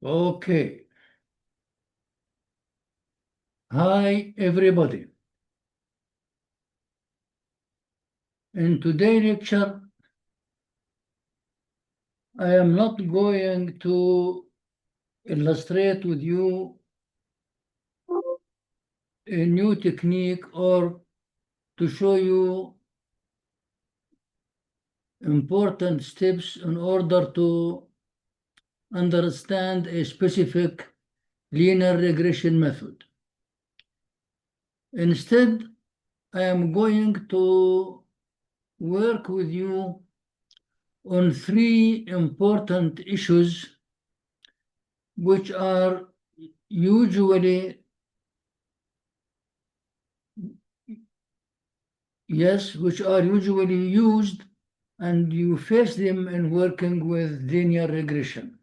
Okay. Hi, everybody. In today's lecture, I am not going to illustrate with you a new technique or to show you important steps in order to understand a specific linear regression method. Instead, I am going to work with you on three important issues which are usually used and you face them in working with linear regression.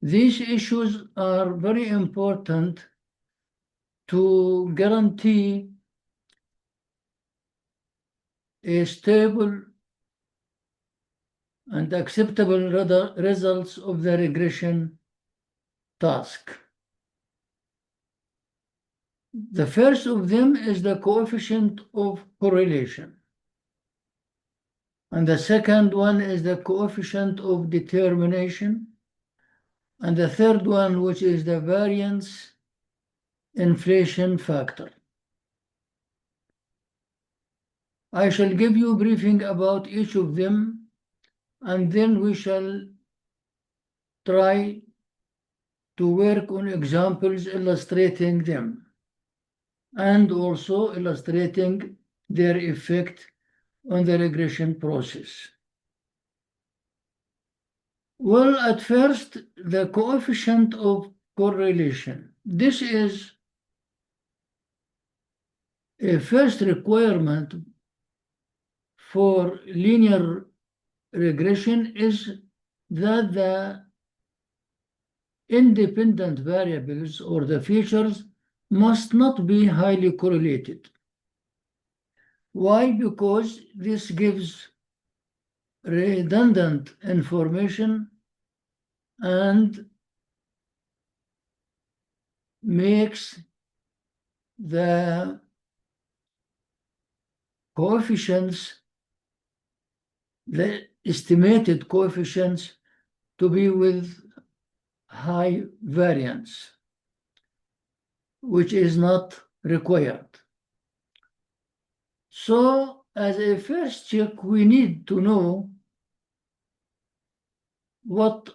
These issues are very important to guarantee a stable and acceptable results of the regression task. The first of them is the coefficient of correlation. And the second one is the coefficient of determination. And the third one, which is the variance inflation factor. I shall give you a briefing about each of them, and then we shall try to work on examples illustrating them, and also illustrating their effect on the regression process. Well, at first, the coefficient of correlation. This is a first requirement for linear regression is that the independent variables or the features must not be highly correlated. Why? Because this gives redundant information and makes the coefficients, the estimated coefficients, to be with high variance, which is not required. So, as a first check, we need to know what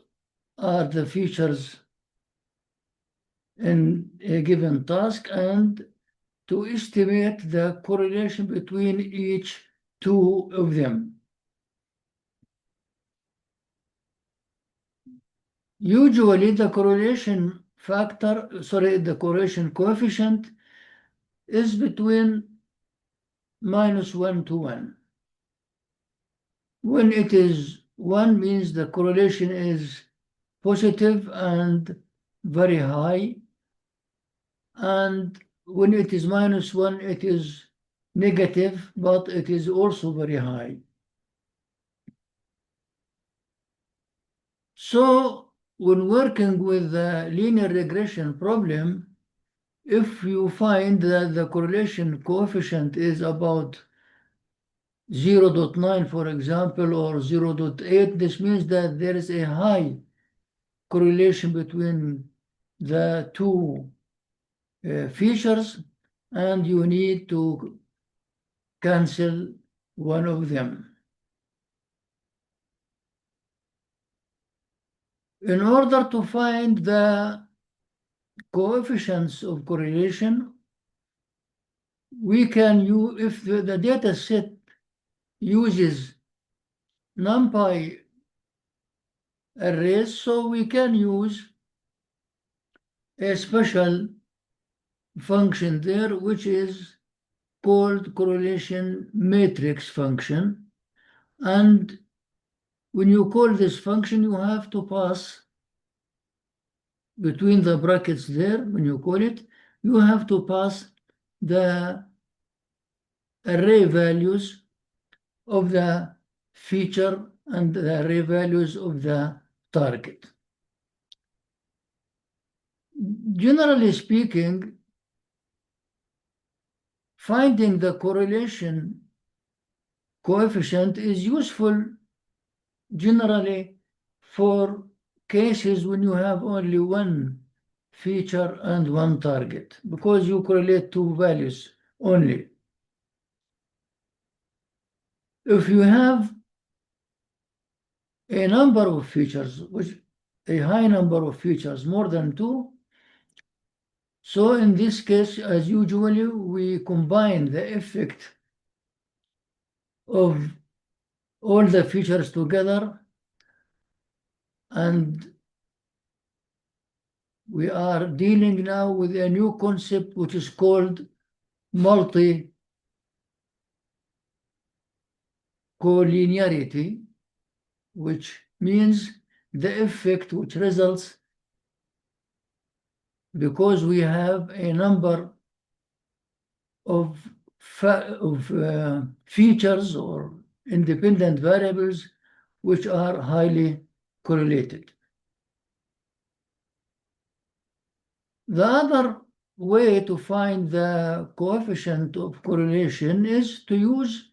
are the features in a given task and to estimate the correlation between each two of them. Usually the correlation coefficient is between -1 to 1. When it is 1 means the correlation is positive and very high, and when it is -1 it is negative, but it is also very high. So when working with the linear regression problem, if you find that the correlation coefficient is about 0.9, for example, or 0.8, this means that there is a high correlation between the two features, and you need to cancel one of them. In order to find the coefficients of correlation, we can use, if the data set uses NumPy arrays, so we can use a special function there, which is called correlation matrix function. And when you call this function, you have to pass between the brackets there, when you call it, you have to pass the array values of the feature and the array values of the target. generally speaking, finding the correlation coefficient is useful generally for cases when you have only one feature and one target, because you correlate two values only. If you have a number of features, which a high number of features, more than two, so in this case, as usually, we combine the effect of all the features together, and we are dealing now with a new concept which is called multi-collinearity, which means the effect which results because we have a number of features or independent variables which are highly correlated. The other way to find the coefficient of correlation is to use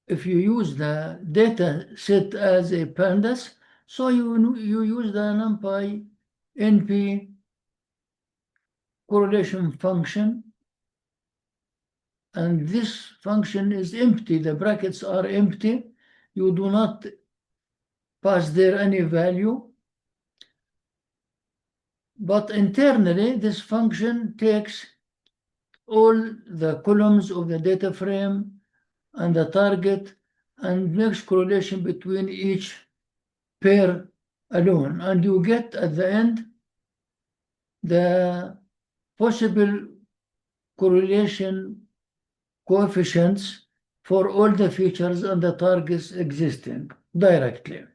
if you use the data set as a pandas, so you use the NumPy NP correlation function, and this function is empty. The brackets are empty. You do not pass there any value. But internally, this function takes all the columns of the data frame and the target and makes correlation between each pair alone. And you get at the end the possible correlation coefficients for all the features and the targets existing directly.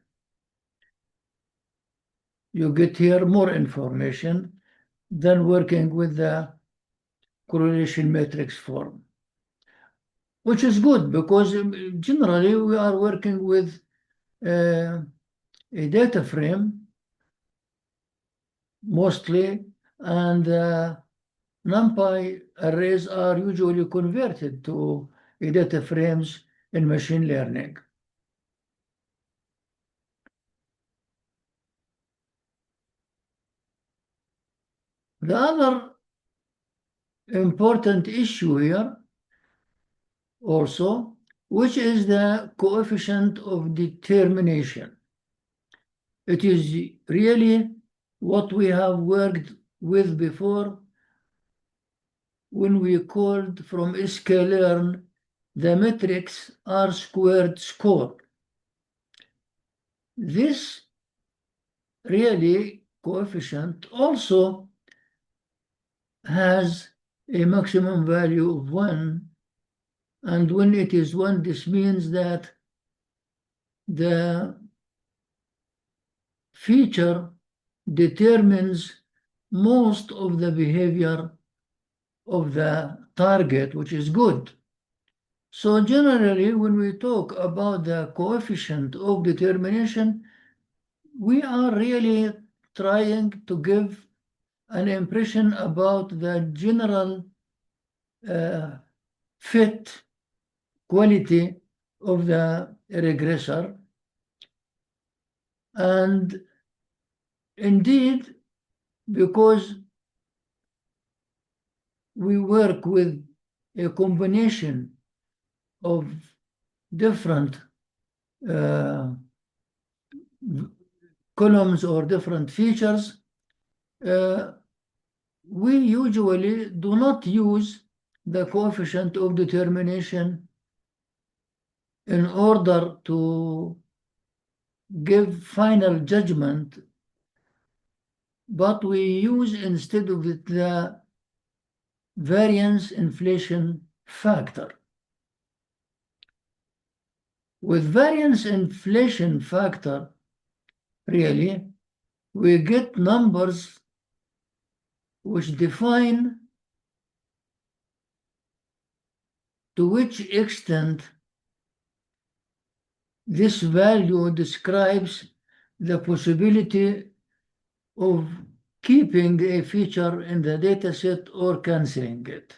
You get here more information than working with the correlation matrix form, which is good because generally we are working with a data frame mostly, and NumPy arrays are usually converted to data frames in machine learning. The other important issue here also, which is the coefficient of determination. It is really what we have worked with before when we called from sklearn the matrix R² score. This really coefficient also has a maximum value of 1, and when it is 1, this means that the feature determines most of the behavior of the target, which is good. So generally, when we talk about the coefficient of determination, we are really trying to give an impression about the general fit quality of the regressor. And indeed, because we work with a combination of different columns or different features, we usually do not use the coefficient of determination in order to give final judgment, but we use instead of it the variance inflation factor. With variance inflation factor, really, we get numbers which define to which extent This value describes the possibility of keeping a feature in the dataset or canceling it.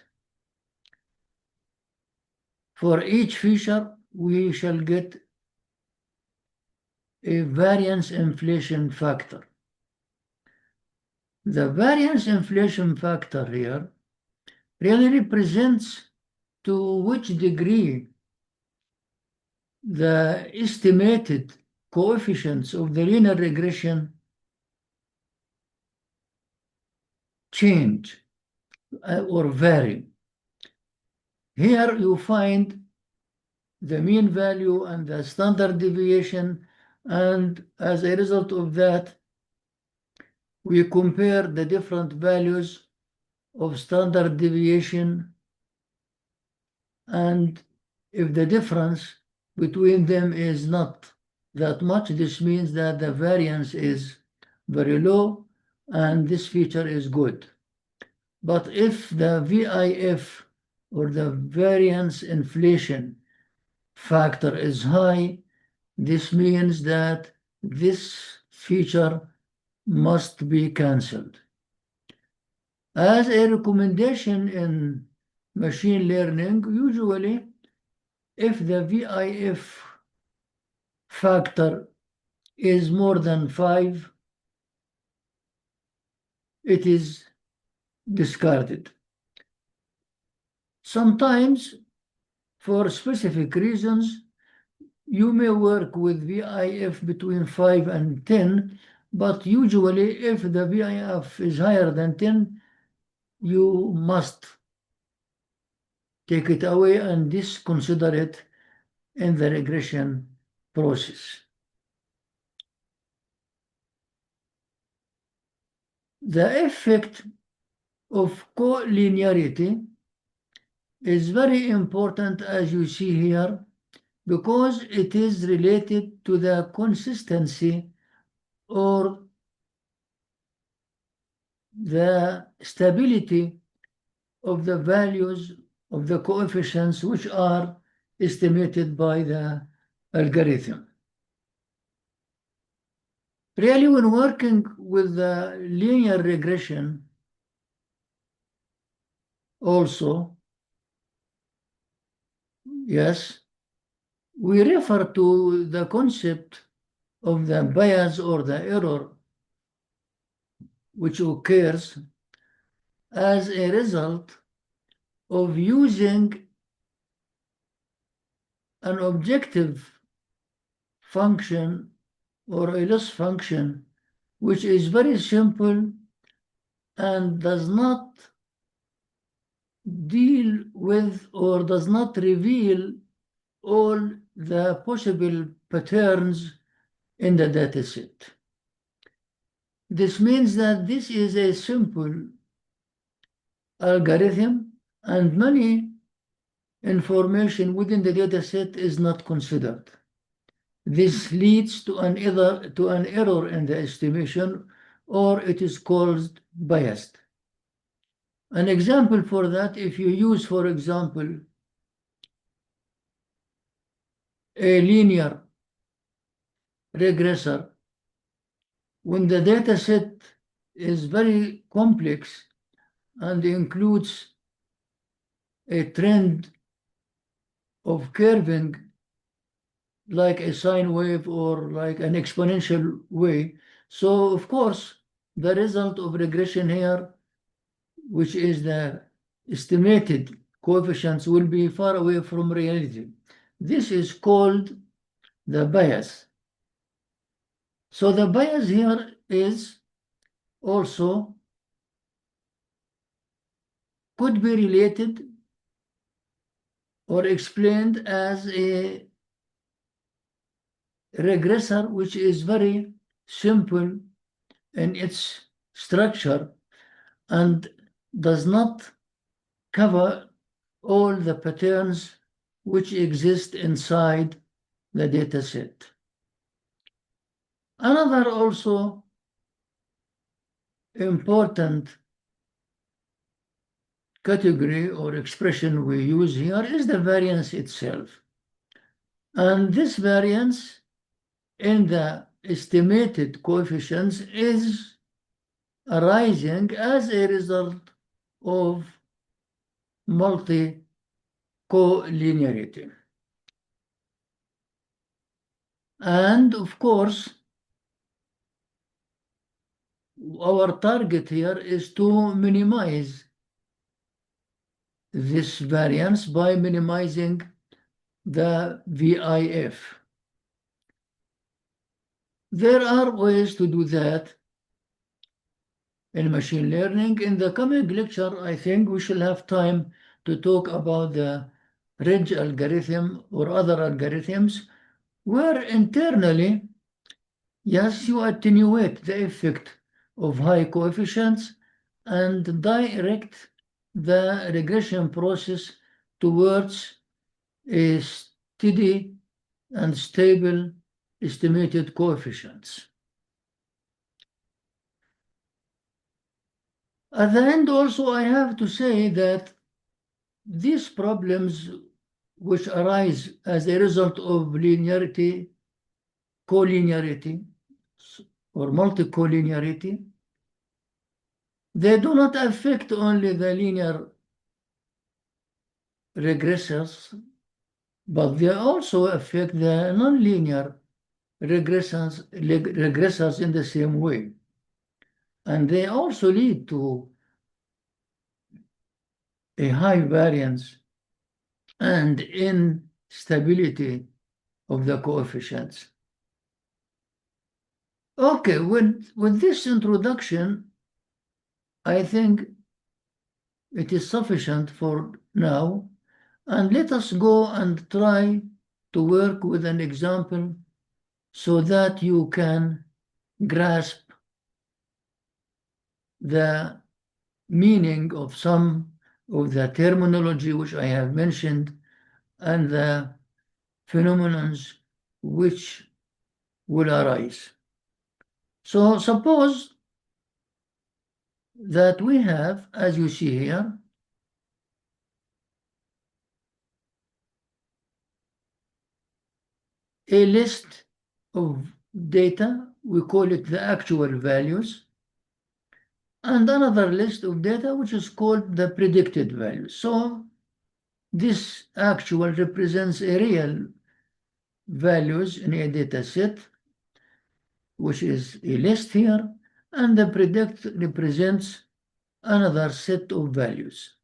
For each feature, we shall get a variance inflation factor. The variance inflation factor here really represents to which degree the estimated coefficients of the linear regression change or vary. Here you find the mean value and the standard deviation, and as a result of that, we compare the different values of standard deviation, and if the difference between them is not that much, this means that the variance is very low and this feature is good. But if the VIF or the variance inflation factor is high, this means that this feature must be cancelled. As a recommendation in machine learning, usually if the VIF factor is more than 5, it is discarded. Sometimes, for specific reasons, you may work with VIF between 5 and 10, but usually if the VIF is higher than 10, you must take it away and disconsider it in the regression process. The effect of collinearity is very important, as you see here, because it is related to the consistency or the stability of the values of the coefficients which are estimated by the algorithm. Really, when working with the linear regression, also, yes, we refer to the concept of the bias or the error which occurs as a result of using an objective function or a loss function which is very simple and does not deal with or does not reveal all the possible patterns in the dataset. This means that this is a simple algorithm and many information within the dataset is not considered. This leads to an error in the estimation, or it is called biased. An example for that, if you use, for example, a linear regressor, when the data set is very complex and includes a trend of curving like a sine wave or like an exponential way. So, of course, the result of regression here, which is the estimated coefficients, will be far away from reality. This is called the bias. So the bias here is also could be related or explained as a regressor which is very simple in its structure and does not cover all the patterns which exist inside the data set. Another also important category or expression we use here is the variance itself. And this variance in the estimated coefficients is arising as a result of multi-collinearity. And of course, our target here is to minimize this variance by minimizing the VIF. There are ways to do that in machine learning. In the coming lecture, I think we shall have time to talk about the ridge algorithm or other algorithms where internally, yes, you attenuate the effect of high coefficients and direct the regression process towards a steady and stable estimated coefficients. At the end also, I have to say that these problems which arise as a result of linearity, collinearity, or multi-collinearity, they do not affect only the linear regressors, but they also affect the nonlinear regressors in the same way. And they also lead to a high variance and instability of the coefficients. Okay, with this introduction, I think it is sufficient for now. And let us go and try to work with an example so that you can grasp the meaning of some of the terminology which I have mentioned and the phenomena which will arise. So suppose that we have, as you see here, a list of data, we call it the actual values, and another list of data which is called the predicted values. So this actual represents a real values in a data set, which is a list here, and the predict represents another set of values.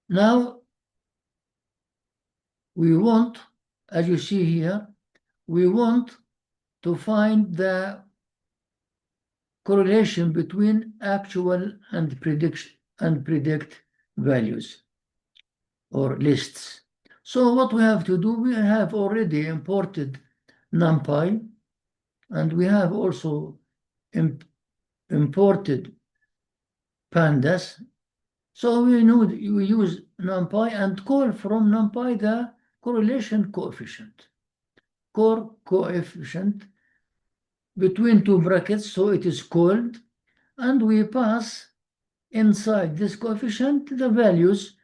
Now, we want, as you see here, we want to find the correlation between actual and predict values or lists. So what we have to do, we have already imported NumPy, and we have also imported pandas. So we use NumPy and call from NumPy the correlation coefficient, coefficient between two brackets, so it is called, and we pass inside this coefficient the values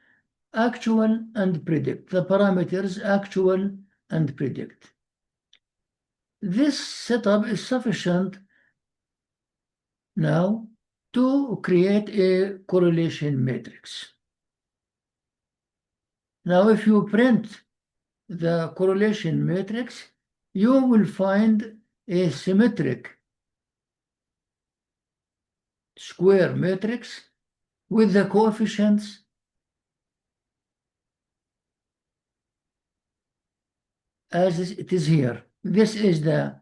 actual and predict, the parameters actual and predict. This setup is sufficient now to create a correlation matrix. Now, if you print the correlation matrix, you will find a symmetric square matrix with the coefficients as it is here. This is the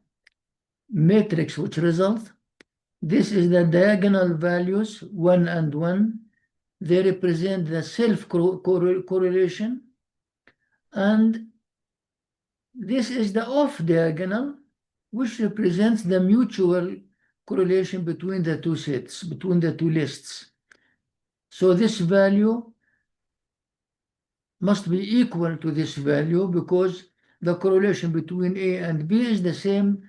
matrix which result. This is the diagonal values 1 and 1. They represent the self-correlation. And this is the off diagonal, which represents the mutual correlation between the two sets, between the two lists. So this value must be equal to this value because the correlation between A and B is the same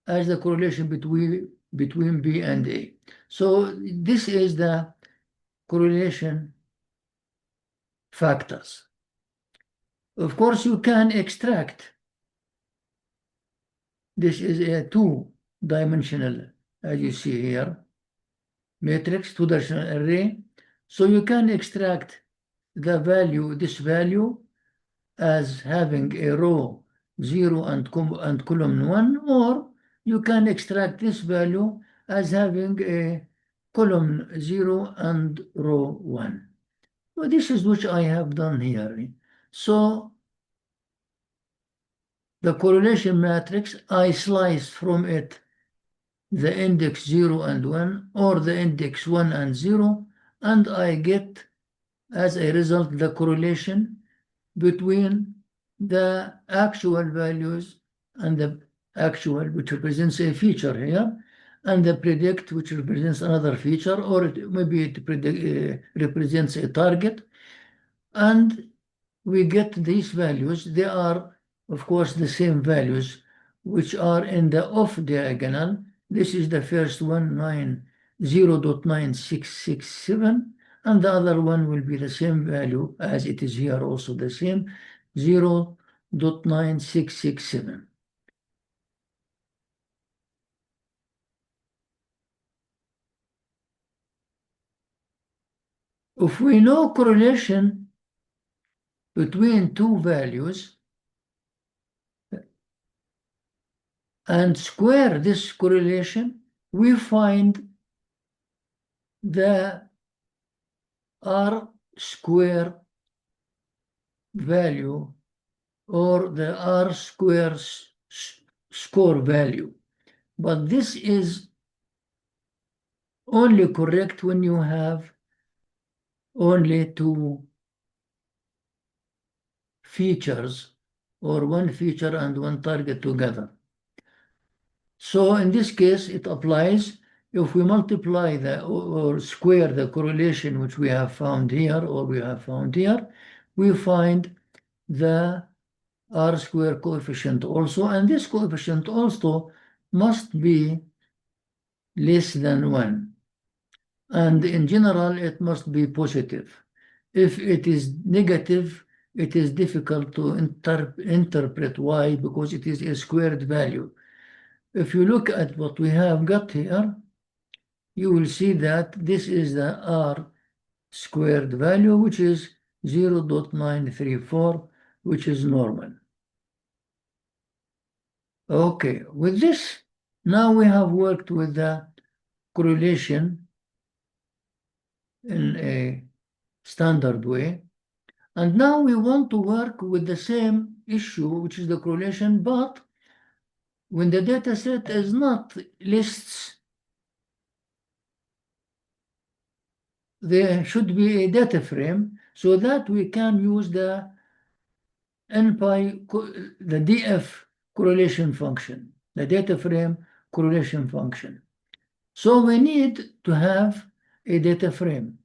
as the correlation between B and A. So this is the correlation factors. Of course, you can extract. This is a two-dimensional, as you see here, matrix, two-dimensional array. So you can extract the value, this value, as having a row 0 and column 1, or you can extract this value as having a column 0 and row 1. So this is which I have done here. So the correlation matrix, I slice from it the index 0 and 1, or the index 1 and 0, and I get, as a result, the correlation between the actual values and the actual, which represents a feature here, and the predict, which represents another feature, or maybe it represents a target. And we get these values. They are, of course, the same values, which are in the off diagonal. This is the first one, 0.9667, and the other one will be the same value as it is here, also the same, 0.9667. If we know correlation between two values and square this correlation, we find the R square value, or the R square score value. But this is only correct when you have only two features, or one feature and one target together. So in this case, it applies if we multiply or square the correlation which we have found here, or we have found here, we find the R square coefficient also, and this coefficient also must be less than 1. And in general, it must be positive. If it is negative, it is difficult to interpret why, because it is a squared value. If you look at what we have got here, you will see that this is the R squared value, which is 0.934, which is normal. Okay, with this, now we have worked with the correlation in a standard way. And now we want to work with the same issue, which is the correlation, but when the data set is not lists, there should be a data frame so that we can use the NPy, the DF correlation function, the data frame correlation function. So we need to have a data frame.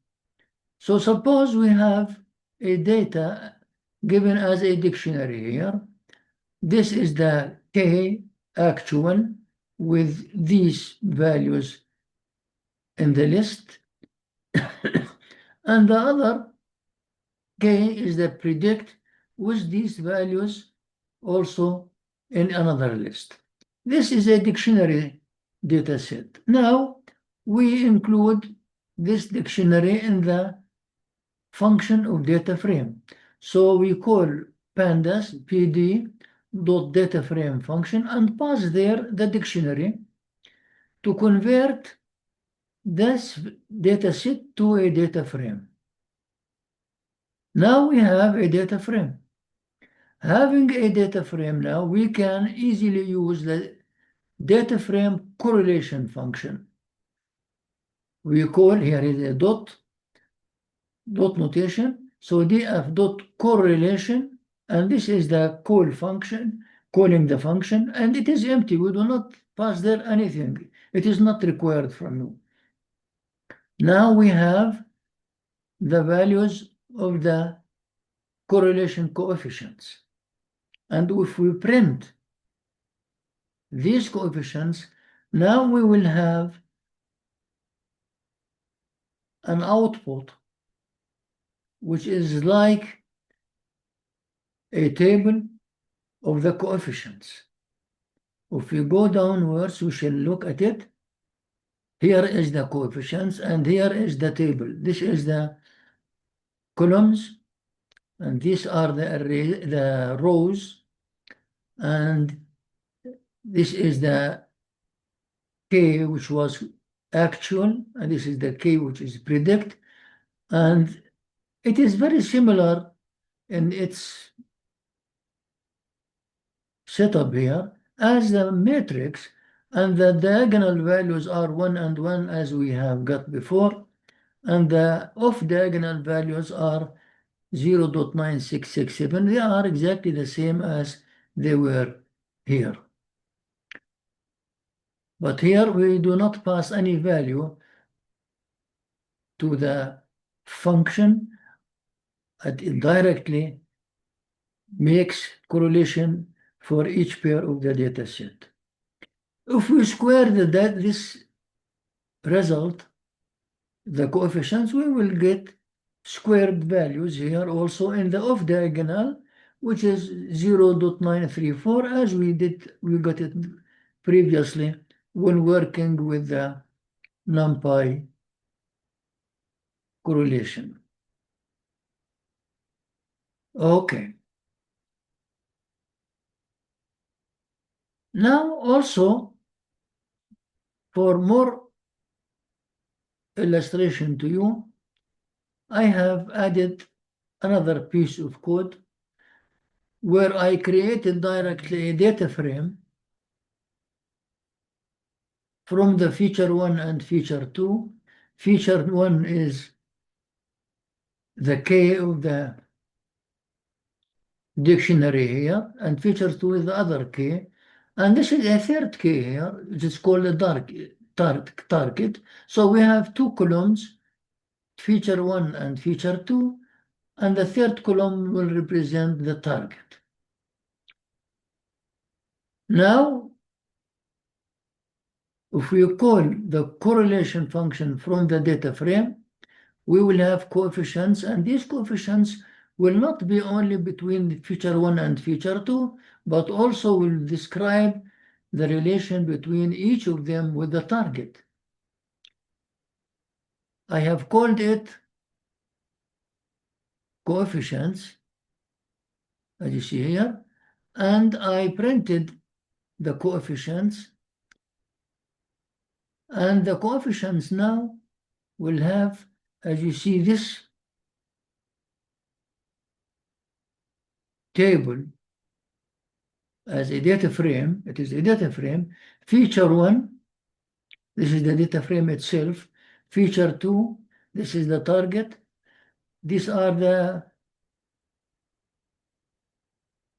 So suppose we have a data given as a dictionary here. This is the K actual with these values in the list. And the other K is the predict with these values also in another list. This is a dictionary data set. Now we include this dictionary in the function of data frame. So we call pandas pd.dataframe function and pass there the dictionary to convert this data set to a data frame. Now we have a data frame. Having a data frame now, we can easily use the data frame correlation function. We call, here is a dot notation, so df dot correlation, and this is the call function, calling the function, and it is empty. We do not pass there anything. It is not required from you. Now we have the values of the correlation coefficients. And if we print these coefficients, now we will have an output which is like a table of the coefficients. If we go downwards, we shall look at it. Here is the coefficients, and here is the table. This is the columns, and these are the rows, and this is the K, which was actual, and this is the K, which is predict, and it is very similar in its setup here as the matrix, and the diagonal values are 1 and 1 as we have got before, and the off-diagonal values are 0.9667. They are exactly the same as they were here. But here we do not pass any value to the function. It directly makes correlation for each pair of the data set. If we square this result, the coefficients, we will get squared values here also in the off diagonal, which is 0.934, as we got it previously when working with the NumPy correlation. Okay. Now also, for more illustration to you, I have added another piece of code where I created directly a data frame from the feature 1 and feature 2. Feature 1 is the K of the dictionary here, and feature 2 is the other K. And this is a third K here, which is called a target. So we have two columns, feature 1 and feature 2, and the third column will represent the target. Now, if we call the correlation function from the data frame, we will have coefficients, and these coefficients will not be only between feature 1 and feature 2, but also will describe the relation between each of them with the target. I have called it coefficients, as you see here, and I printed the coefficients, and the coefficients now will have, as you see, this table as a data frame. It is a data frame. Feature 1, this is the data frame itself. Feature 2, this is the target. These are the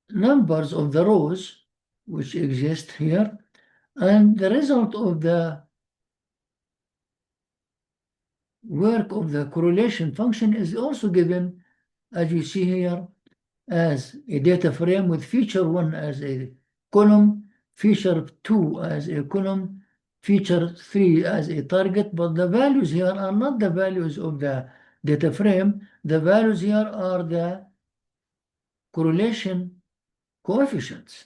numbers of the rows which exist here. And the result of the work of the correlation function is also given, as you see here, as a data frame with feature 1 as a column, feature 2 as a column, feature 3 as a target, but the values here are not the values of the data frame. The values here are the correlation coefficients.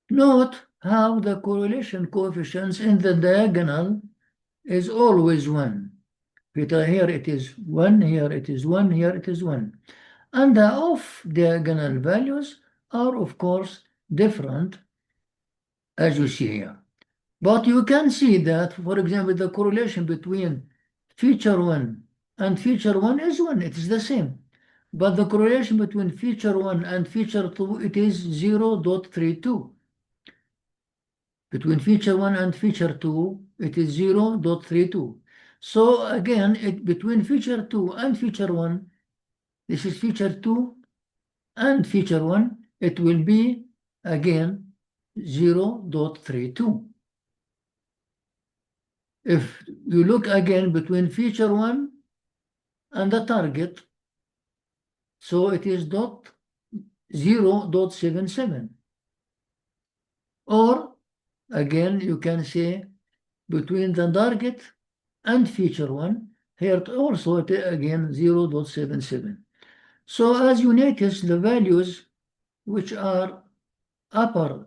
Note how the correlation coefficients in the diagonal is always 1. Here it is 1, here it is 1, here it is 1. And the off-diagonal values are, of course, different, as you see here. But you can see that, for example, the correlation between feature 1 and feature 1 is 1. It is the same. But the correlation between feature 1 and feature 2, it is 0.32. Between feature 1 and feature 2, it is 0.32. So again, between feature 2 and feature 1, this is feature 2 and feature 1, it will be again 0.32. If you look again between feature 1 and the target, so it is 0.77. Or again, you can say between the target and feature 1, here also it again 0.77. So as you notice, the values which are upper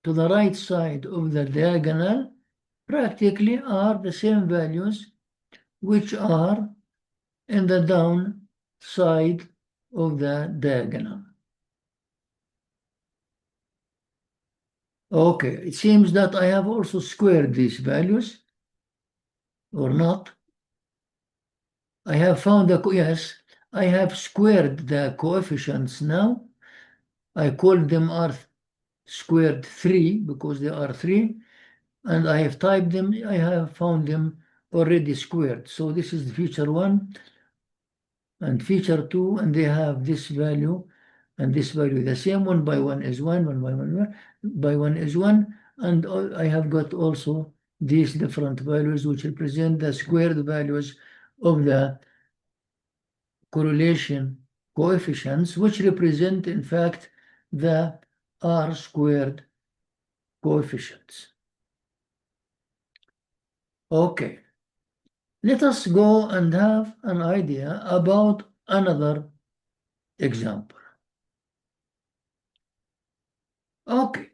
to the right side of the diagonal practically are the same values which are in the down side of the diagonal. Okay, it seems that I have also squared these values, or not. I have found yes, I have squared the coefficients now. I called them R squared 3 because they are 3, and I have typed them, I have found them already squared. So this is feature 1 and feature 2, and they have this value and this value. The same 1 by 1 is 1, 1 by 1 by 1 is 1, and I have got also these different values which represent the squared values of the correlation coefficients, which represent, in fact, the R squared coefficients. Okay. Let us go and have an idea about another example. Okay.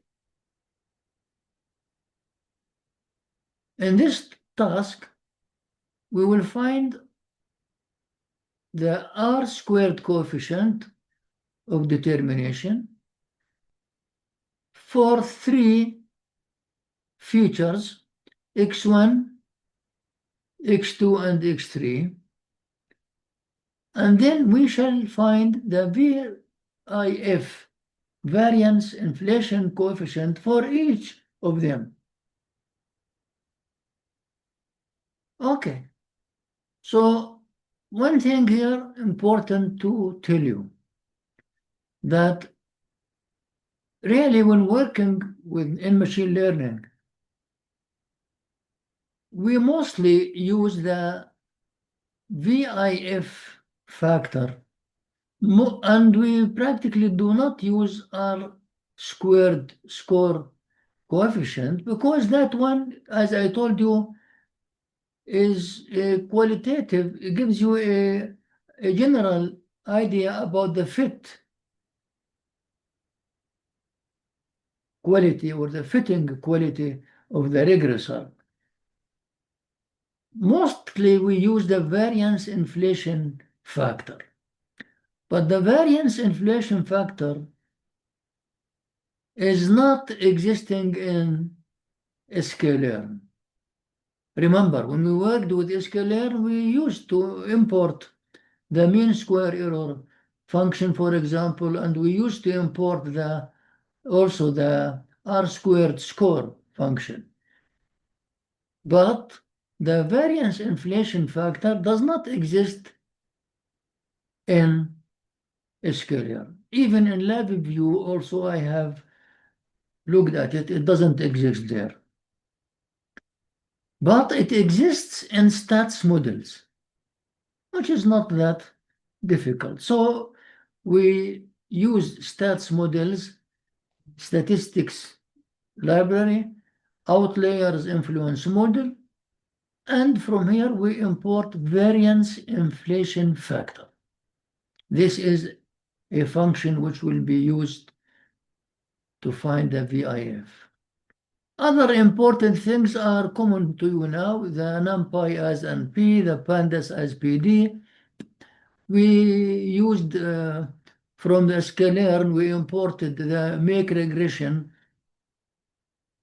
In this task, we will find the R squared coefficient of determination for 3 features, x1, x2, and x3. And then we shall find the VIF, variance inflation coefficient, for each of them. Okay. So one thing here important to tell you, that really when working in machine learning, we mostly use the VIF factor, and we practically do not use R squared score coefficient, because that one, as I told you, is qualitative. It gives you a general idea about the fit quality or the fitting quality of the regressor. Mostly we use the variance inflation factor. But the variance inflation factor is not existing in sklearn. Remember, when we worked with sklearn, we used to import the mean square error function, for example, and we used to import also the R squared score function. But the variance inflation factor does not exist in sklearn. Even in LabVIEW also I have looked at it, it doesn't exist there. But it exists in stats models, which is not that difficult. So we use stats models, statistics library, outliers influence model, and from here we import variance inflation factor. This is a function which will be used to find the VIF. Other important things are common to you now, the NumPy as NP, the pandas as PD. We used from the sklearn, we imported the make regression.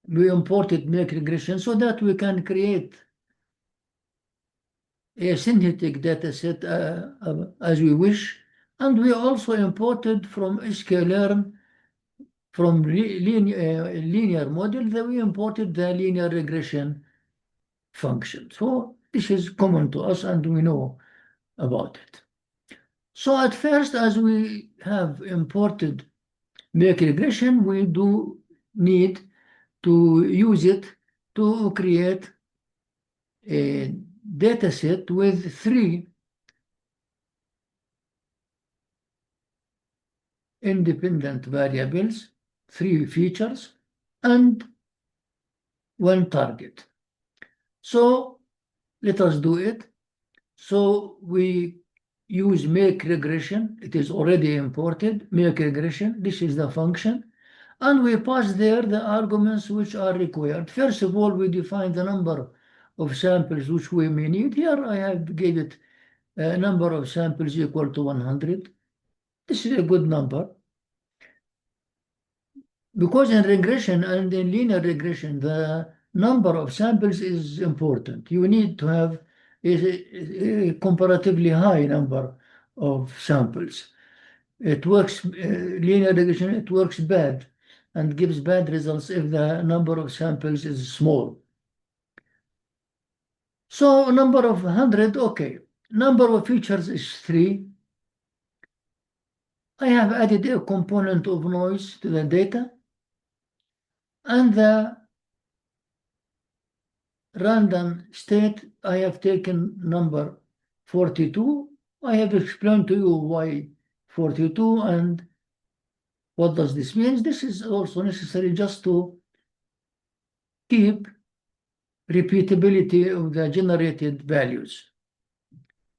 We imported make regression so that we can create a synthetic dataset as we wish. And we also imported from sklearn, from linear model, that we imported the linear regression function. So this is common to us and we know about it. So at first, as we have imported make regression, we do need to use it to create a dataset with 3 independent variables, 3 features, and 1 target. So let us do it. So we use make regression. It is already imported, make regression. This is the function. And we pass there the arguments which are required. First of all, we define the number of samples which we may need. Here I have gave it a number of samples equal to 100. This is a good number. Because in regression and in linear regression, the number of samples is important. You need to have a comparatively high number of samples. It works, linear regression, it works bad and gives bad results if the number of samples is small. So number of 100, okay. Number of features is 3. I have added a component of noise to the data. And the random state, I have taken number 42. I have explained to you why 42 and what does this mean. This is also necessary just to keep repeatability of the generated values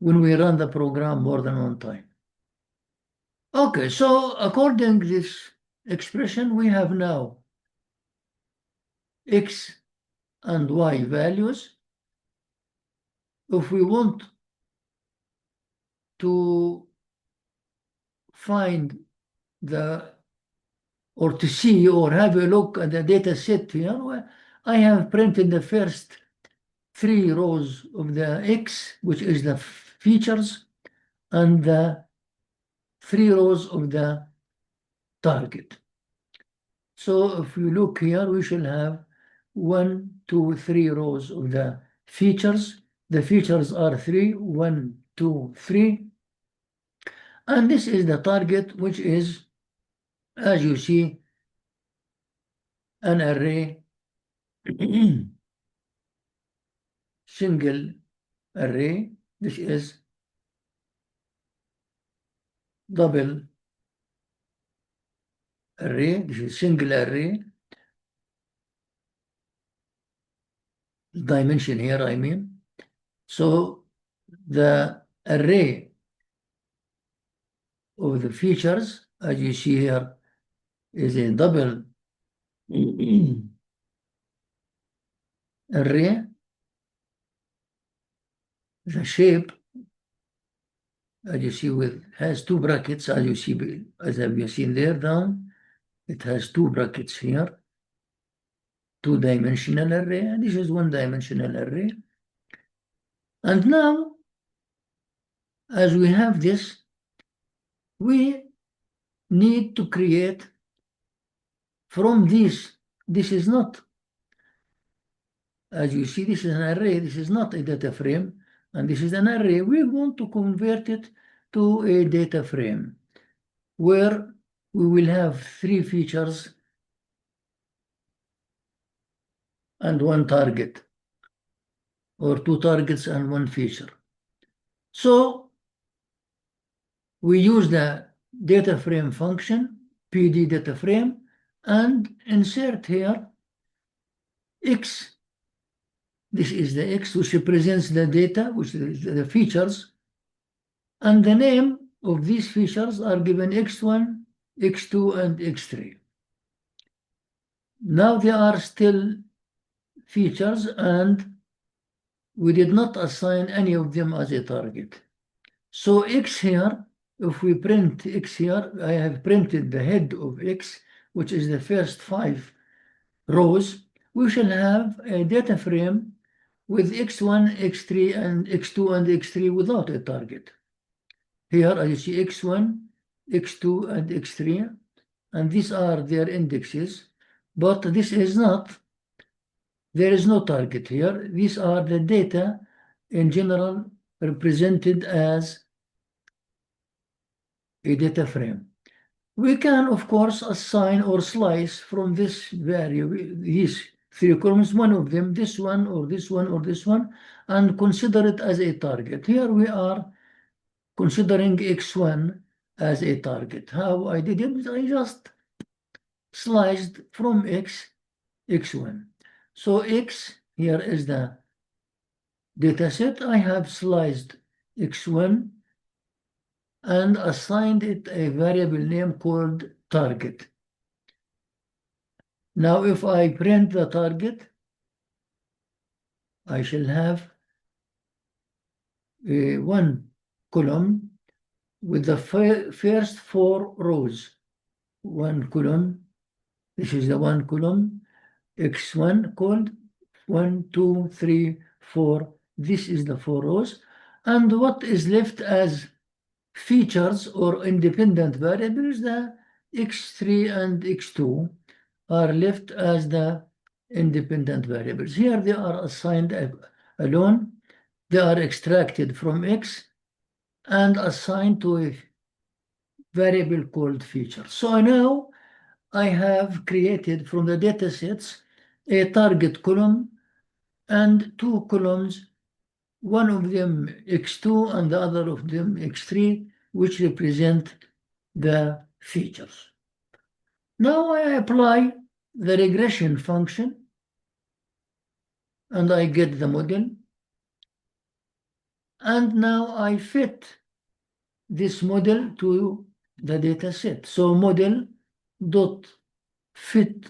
when we run the program more than one time. Okay, so according to this expression, we have now x and y values. If we want to find the, or to see or have a look at the data set here, I have printed the first 3 rows of the X, which is the features, and the 3 rows of the target. So if you look here, we shall have 1, 2, 3 rows of the features. The features are 3, 1, 2, 3. And this is the target, which is, as you see, an array, single array. This is double array. This is single array. Dimension here, I mean. So the array of the features, as you see here, is a double array. The shape, as you see, has 2 brackets, as you see, as have you seen there down. It has 2 brackets here. 2-dimensional array, and this is 1-dimensional array. And now, as we have this, we need to create from this. This is not, as you see, this is an array. This is not a data frame, and this is an array. We want to convert it to a data frame where we will have 3 features and 1 target, or 2 targets and 1 feature. So we use the data frame function, PD data frame, and insert here X. This is the X, which represents the data, which is the features. And the name of these features are given X1, X2, and X3. Now they are still features, and we did not assign any of them as a target. So X here, if we print X here, I have printed the head of X, which is the first 5 rows. We shall have a data frame with X1, X3, and X2, and X3 without a target. Here, as you see, X1, X2, and X3, and these are their indexes, but this is not, there is no target here. These are the data in general represented as a data frame. We can, of course, assign or slice from this value, these 3 columns, one of them, this one, or this one, or this one, and consider it as a target. Here we are considering X1 as a target. How I did it? I just sliced from X, X1. So X, here is the data set. I have sliced X1 and assigned it a variable name called target. Now, if I print the target, I shall have one column with the first four rows. One column, this is the one column, x1 called 1, 2, 3, 4. This is the four rows. And what is left as features or independent variables, the x3 and x2 are left as the independent variables. Here they are assigned alone. They are extracted from x and assigned to a variable called feature. So now I have created from the data sets a target column and two columns, one of them x2 and the other of them x3, which represent the features. Now I apply the regression function and I get the model. And now I fit this model to the data set. So model dot fit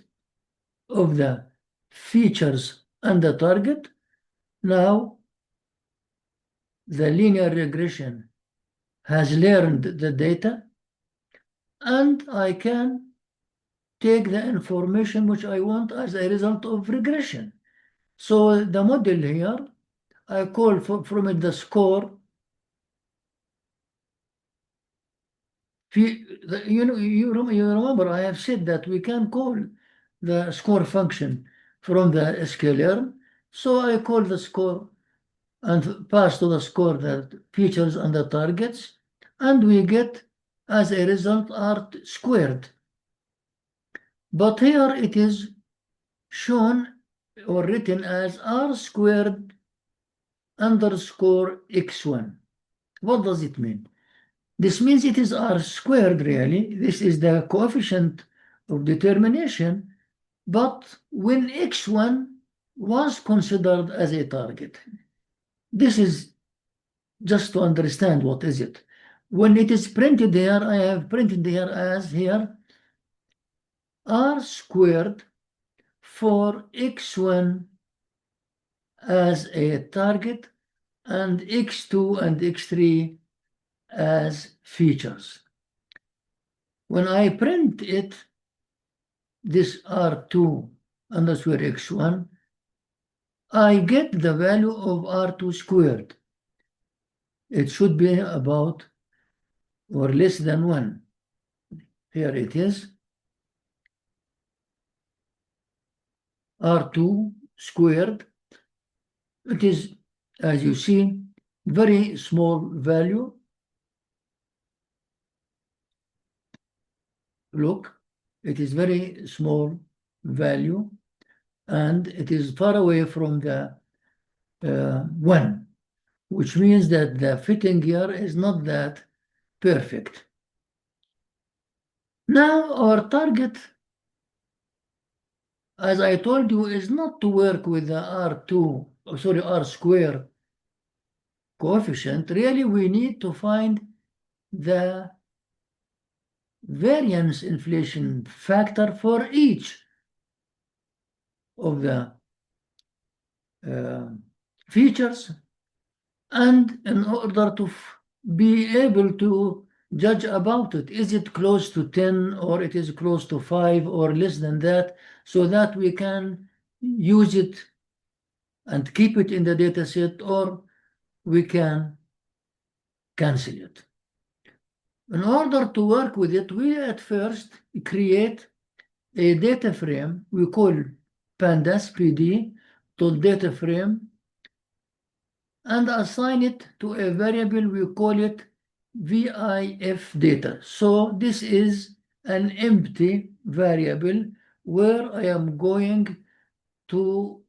of the features and the target. Now the linear regression has learned the data, and I can take the information which I want as a result of regression. So the model here, I call from it the score. You remember I have said that we can call the score function from the scalar. So I call the score and pass to the score the features and the targets, and we get as a result r squared. But here it is shown or written as r squared underscore x1. What does it mean? This means it is r squared really. This is the coefficient of determination, but when x1 was considered as a target. This is just to understand what is it. When it is printed here, I have printed here as here r squared for x1 as a target and x2 and x3 as features. When I print it, this r2 underscore x1, I get the value of r2 squared. It should be about or less than 1. Here it is. R2 squared. It is, as you see, very small value. Look, it is very small value, and it is far away from the 1, which means that the fitting here is not that perfect. Now our target, as I told you, is not to work with the R square coefficient. Really, we need to find the variance inflation factor for each of the features, and in order to be able to judge about it, is it close to 10 or it is close to 5 or less than that, so that we can use it and keep it in the data set, or we can cancel it. In order to work with it, we at first create a data frame we call pandas PD to data frame, and assign it to a variable we call it VIF data. So this is an empty variable where I am going to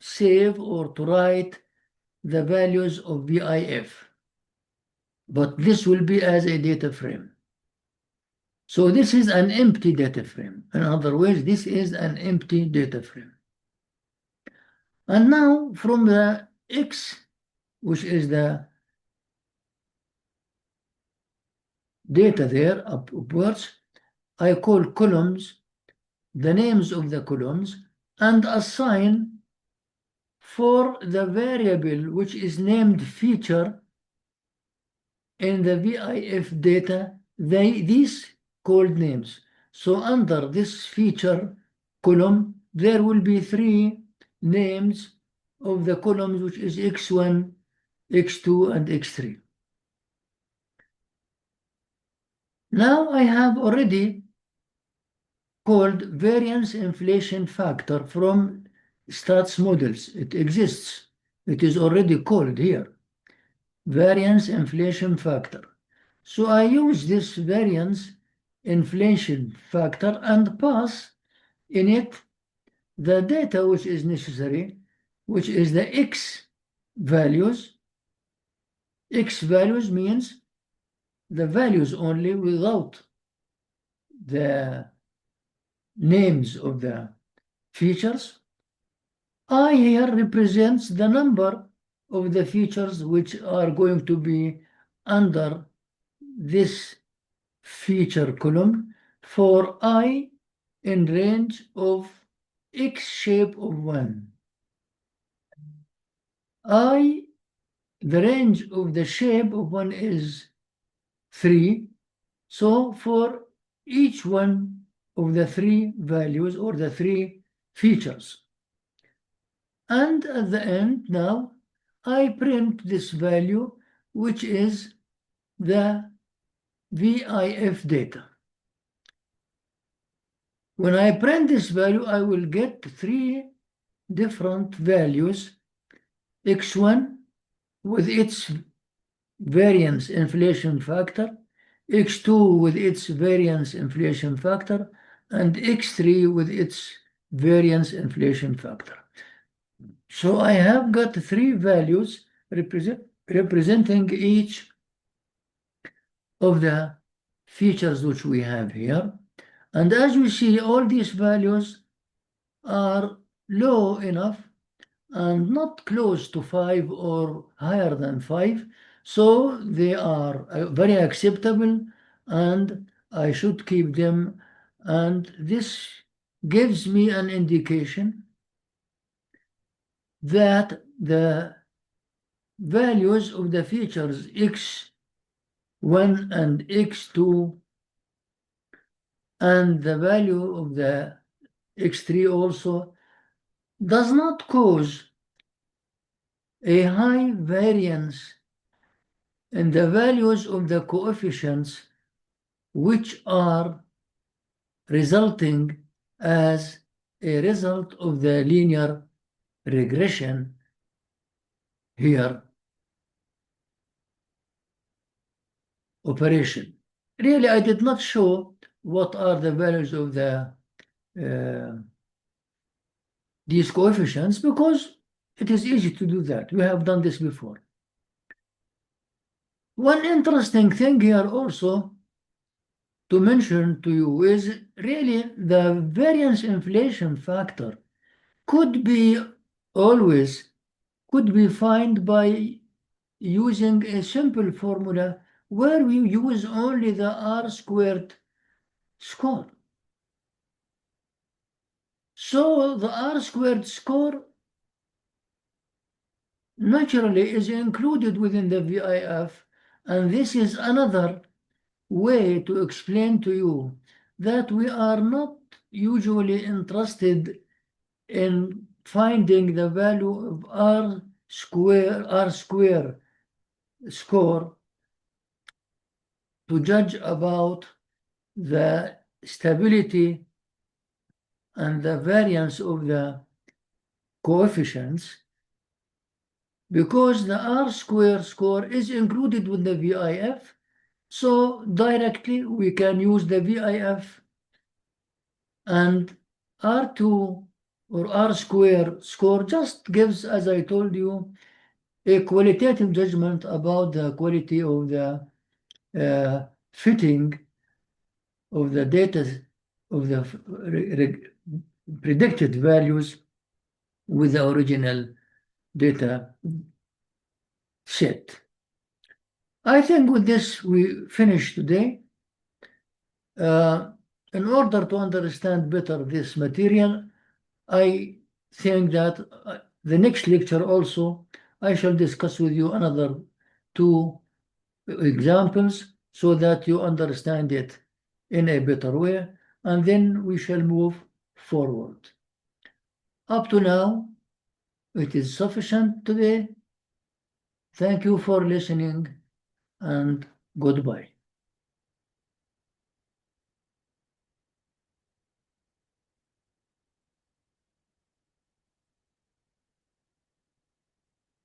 save or to write the values of VIF. But this will be as a data frame. So this is an empty data frame. In other words, this is an empty data frame. And now from the X, which is the data there upwards. I call columns the names of the columns and assign for the variable which is named feature in the VIF data these called names. So under this feature column, there will be 3 names of the columns, which is x1, x2, and x3. Now I have already called variance inflation factor from stats models. It exists. It is already called here, variance inflation factor. So I use this variance inflation factor and pass in it the data which is necessary, which is the x values. X values means the values only without the names of the features. I here represents the number of the features which are going to be under this feature column for I in range of x shape of 1. I, the range of the shape of 1 is 3. So for each one of the 3 values or the 3 features. And at the end now, I print this value, which is the VIF data. When I print this value, I will get 3 different values. X1 with its variance inflation factor, x2 with its variance inflation factor, and x3 with its variance inflation factor. So I have got 3 values representing each of the features which we have here. And as you see, all these values are low enough and not close to 5 or higher than 5. So they are very acceptable and I should keep them. And this gives me an indication that the values of the features x1 and x2 and the value of the x3 also does not cause a high variance in the values of the coefficients which are resulting as a result of the linear regression here operation. Really, I did not show what are the values of the these coefficients because it is easy to do that. We have done this before. One interesting thing here also to mention to you is really the variance inflation factor could be found by using a simple formula where we use only the R² score. So the R² score naturally is included within the VIF, and this is another way to explain to you that we are not usually interested in finding the value of R square score to judge about the stability and the variance of the coefficients, because the R² score is included with the VIF. So directly we can use the VIF, and R2 or R² score just gives, as I told you, a qualitative judgment about the quality of the fitting of the data of the predicted values with the original data set. I think with this we finish today. In order to understand better this material, I think that the next lecture also I shall discuss with you another 2 examples so that you understand it in a better way, and then we shall move forward. Up to now, it is sufficient today. Thank you for listening and goodbye.